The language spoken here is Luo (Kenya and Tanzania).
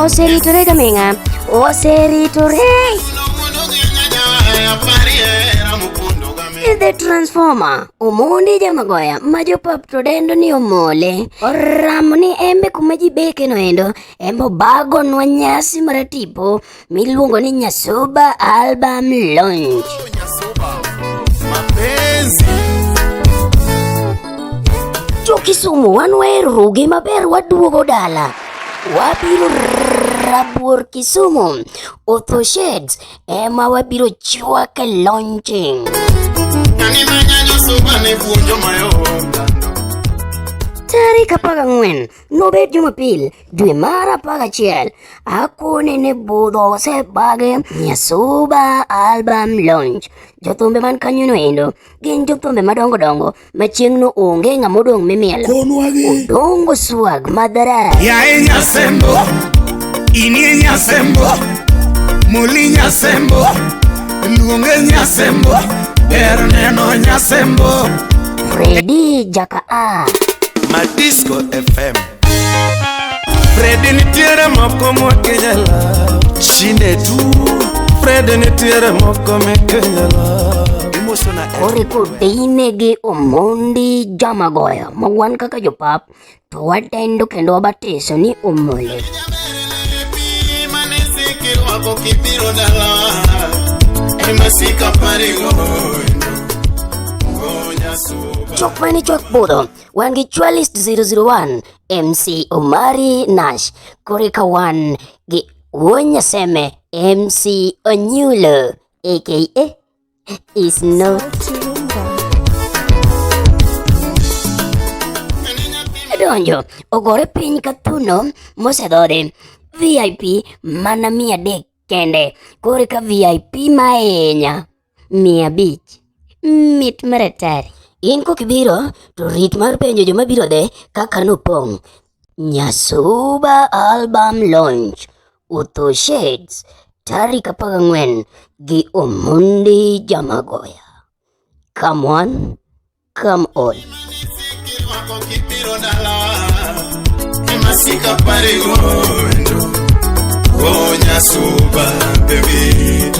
oseritore kamenga, oseritore. The Transformer, Omondi Jamagoya, Majo Pop Trodendo ni omole, Oramoni embe kumeji beke no endo, embo bago nwanyasi maratipo, miluongo ni Nyasuba album launch. Jo Kisumu wanwe rugi maber waduogo dala, wabiro rabuor Kisumu, Otho Shades, ema wabiro chwaka launching. Tarik 14 nobet Jumapil dwe mar 11 akone ne budho sebage Nyasuba album launch. Jothumbe man kanyo no endo gin jothumbe madongo dongo machieng'no onge ng'amodong' mimielo. Odongo swagg madara ya Nyasembo ini Nyasembo muli Nyasembo luonge Nyasembo Erneno Nyasembo Freddy Jakadongo Madisco FM Freddy nitiere moko mwakenyala Shinde tu Freddy nitiere moko mekenyala Koriko deinegi Omondi Jamagoya Mawan kaka jopap to watendo kendo wabatiso ni omole. Chokmani chok bodo wangi chwalist 001 MC Omari Nash Korika wan gi Wonyaseme MC Onyulo aka is not Donjo ogore piny kathuno mosedore VIP mana 300 kende korika VIP maenya 500 mit maratari. In kokibiro to rit mar penjo joma biro de kaka nopong'. Nyasuba album launch Otho Shades tarik 14 gi Omondi Jamagoya. Come on, come on. Nyasuba baby